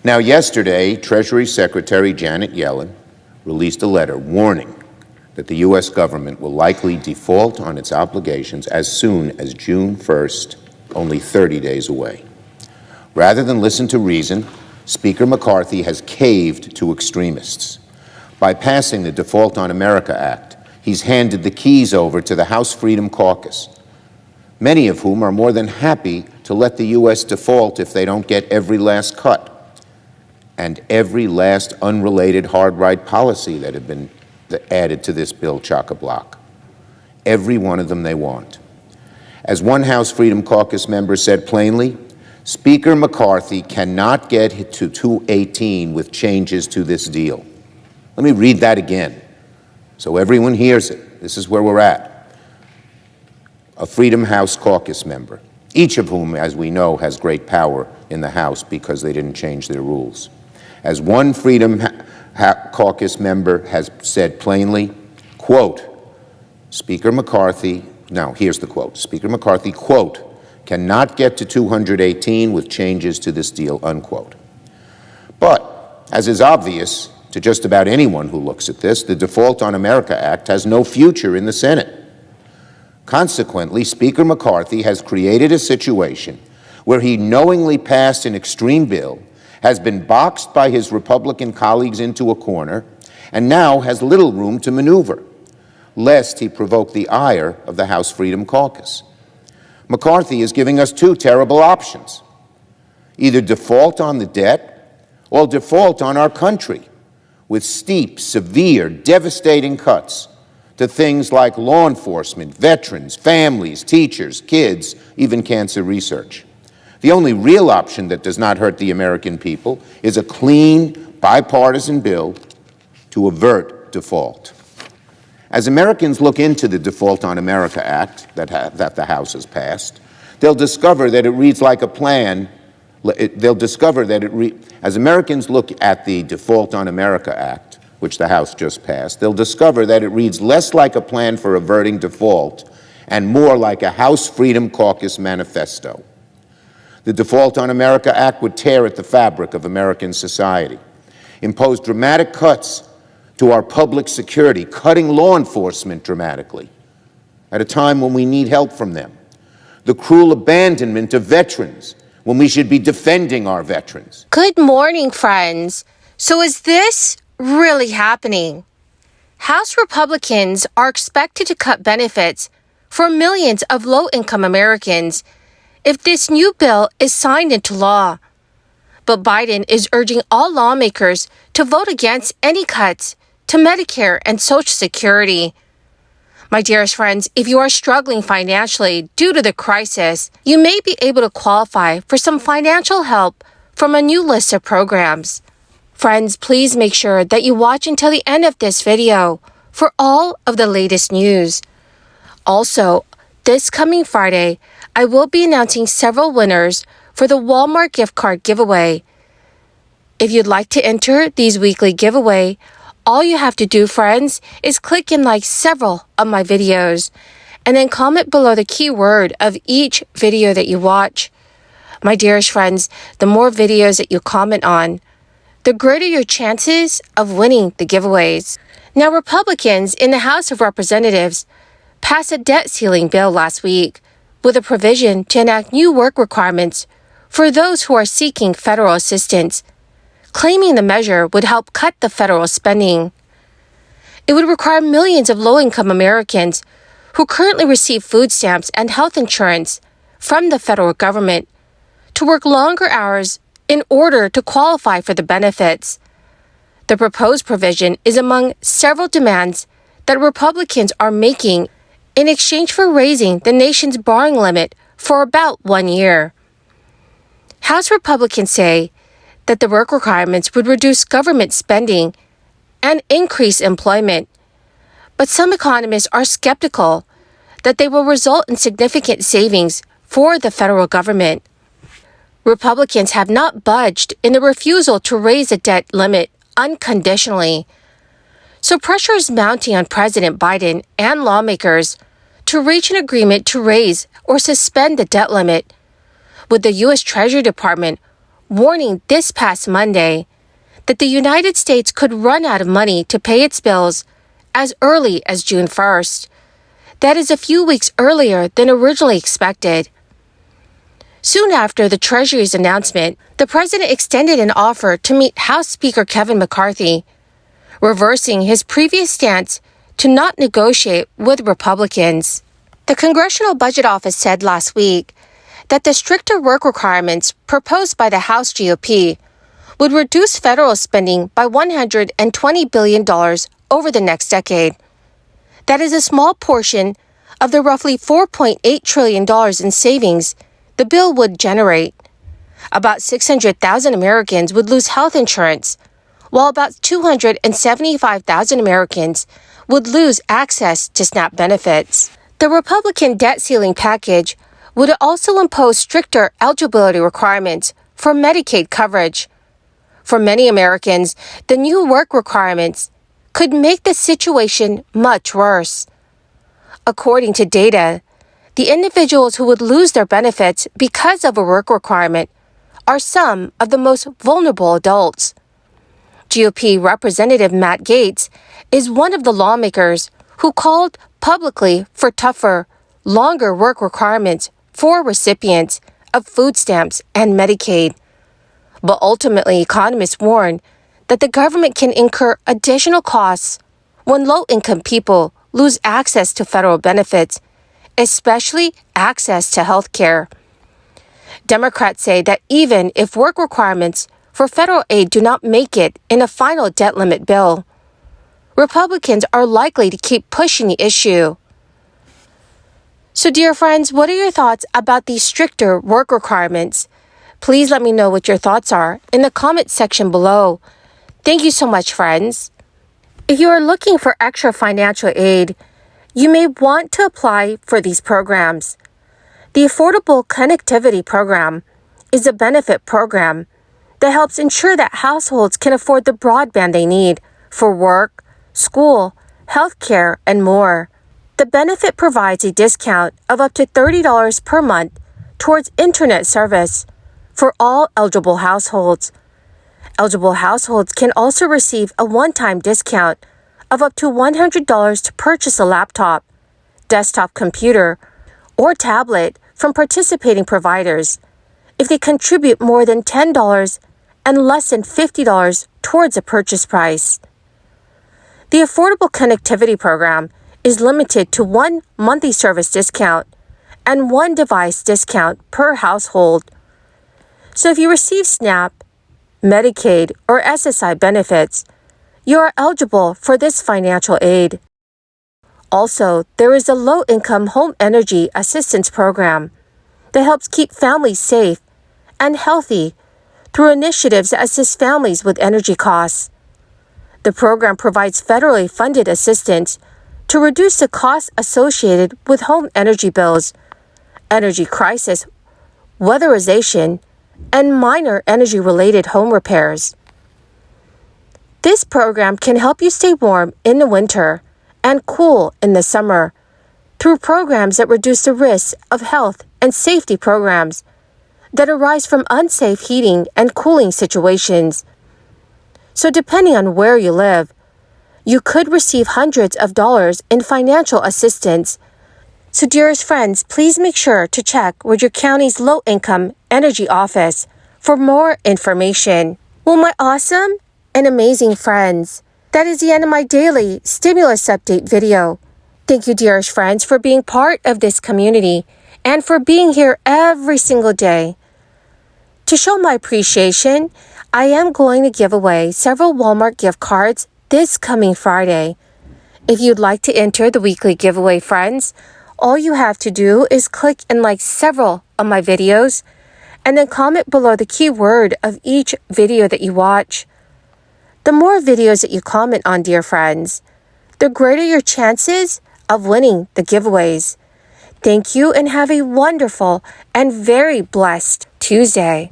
Now, yesterday, Treasury Secretary Janet Yellen released a letter warning that the U.S. government will likely default on its obligations as soon as June 1st, only 30 days away. Rather than listen to reason, Speaker McCarthy has caved to extremists. By passing the Default on America Act, he's handed the keys over to the House Freedom Caucus, many of whom are more than happy to let the U.S. default if they don't get every last cut and every last unrelated hard-right policy that had been added to this bill chock-a-block. Every one of them they want. As one House Freedom Caucus member said plainly, Speaker McCarthy cannot get to 218 with changes to this deal. Let me read that again so everyone hears it. This is where we're at. A Freedom House Caucus member, each of whom, as we know, has great power in the House because they didn't change their rules. As one Freedom Caucus member has said plainly, quote, Speaker McCarthy, now here's the quote, Speaker McCarthy, quote, cannot get to 218 with changes to this deal, unquote. But, as is obvious to just about anyone who looks at this, the Default on America Act has no future in the Senate. Consequently, Speaker McCarthy has created a situation where he knowingly passed an extreme bill, has been boxed by his Republican colleagues into a corner, and now has little room to maneuver, lest he provoke the ire of the House Freedom Caucus. McCarthy is giving us two terrible options: either default on the debt or default on our country, with steep, severe, devastating cuts to things like law enforcement, veterans, families, teachers, kids, even cancer research. The only real option that does not hurt the American people is a clean, bipartisan bill to avert default. As Americans look into the Default on America Act that the House has passed, they'll discover that it reads like a plan. As Americans look at the Default on America Act, which the House just passed, they'll discover that it reads less like a plan for averting default and more like a House Freedom Caucus manifesto. The Default on America Act would tear at the fabric of American society, impose dramatic cuts to our public security, cutting law enforcement dramatically at a time when we need help from them, the cruel abandonment of veterans when we should be defending our veterans. Good morning, friends. So is this really happening? House Republicans are expected to cut benefits for millions of low-income Americans if this new bill is signed into law. But Biden is urging all lawmakers to vote against any cuts to Medicare and Social Security. My dearest friends, if you are struggling financially due to the crisis, you may be able to qualify for some financial help from a new list of programs. Friends, please make sure that you watch until the end of this video for all of the latest news. Also, this coming Friday, I will be announcing several winners for the Walmart gift card giveaway. If you'd like to enter these weekly giveaway, all you have to do, friends, is click and like several of my videos, and then comment below the keyword of each video that you watch. My dearest friends, the more videos that you comment on, the greater your chances of winning the giveaways. Now, Republicans in the House of Representatives passed a debt ceiling bill last week with a provision to enact new work requirements for those who are seeking federal assistance, claiming the measure would help cut the federal spending. It would require millions of low-income Americans who currently receive food stamps and health insurance from the federal government to work longer hours in order to qualify for the benefits. The proposed provision is among several demands that Republicans are making in exchange for raising the nation's borrowing limit for about 1 year. House Republicans say that the work requirements would reduce government spending and increase employment. But some economists are skeptical that they will result in significant savings for the federal government. Republicans have not budged in the refusal to raise the debt limit unconditionally. So pressure is mounting on President Biden and lawmakers to reach an agreement to raise or suspend the debt limit, with the U.S. Treasury Department warning this past Monday that the United States could run out of money to pay its bills as early as June 1st. That is a few weeks earlier than originally expected. Soon after the Treasury's announcement, the president extended an offer to meet House Speaker Kevin McCarthy, reversing his previous stance to not negotiate with Republicans. The Congressional Budget Office said last week that the stricter work requirements proposed by the House GOP would reduce federal spending by $120 billion over the next decade. That is a small portion of the roughly $4.8 trillion in savings the bill would generate. About 600,000 Americans would lose health insurance, while about 275,000 Americans would lose access to SNAP benefits. The Republican debt ceiling package would also impose stricter eligibility requirements for Medicaid coverage. For many Americans, the new work requirements could make the situation much worse. According to data, the individuals who would lose their benefits because of a work requirement are some of the most vulnerable adults. GOP Representative Matt Gaetz is one of the lawmakers who called publicly for tougher, longer work requirements for recipients of food stamps and Medicaid. But ultimately, economists warn that the government can incur additional costs when low-income people lose access to federal benefits, especially access to health care. Democrats say that even if work requirements for federal aid do not make it in a final debt limit bill, Republicans are likely to keep pushing the issue. So, dear friends, what are your thoughts about these stricter work requirements? Please let me know what your thoughts are in the comment section below. Thank you so much, friends. If you are looking for extra financial aid, you may want to apply for these programs. The Affordable Connectivity Program is a benefit program that helps ensure that households can afford the broadband they need for work, school, healthcare, and more. The benefit provides a discount of up to $30 per month towards internet service for all eligible households. Eligible households can also receive a one-time discount of up to $100 to purchase a laptop, desktop computer, or tablet from participating providers if they contribute more than $10 and less than $50 towards a purchase price. The Affordable Connectivity Program is limited to one monthly service discount and one device discount per household. So if you receive SNAP, Medicaid, or SSI benefits, you are eligible for this financial aid. Also, there is a low-income home energy assistance program that helps keep families safe and healthy through initiatives that assist families with energy costs. The program provides federally funded assistance to reduce the costs associated with home energy bills, energy crisis, weatherization, and minor energy-related home repairs. This program can help you stay warm in the winter and cool in the summer through programs that reduce the risks of health and safety programs that arise from unsafe heating and cooling situations. So depending on where you live, you could receive hundreds of dollars in financial assistance. So dearest friends, please make sure to check with your county's low-income energy office for more information. Well, my awesome and amazing friends, that is the end of my daily stimulus update video. Thank you, dearest friends, for being part of this community and for being here every single day. To show my appreciation, I am going to give away several Walmart gift cards this coming Friday. If you'd like to enter the weekly giveaway, friends, all you have to do is click and like several of my videos and then comment below the keyword of each video that you watch. The more videos that you comment on, dear friends, the greater your chances of winning the giveaways. Thank you and have a wonderful and very blessed Tuesday.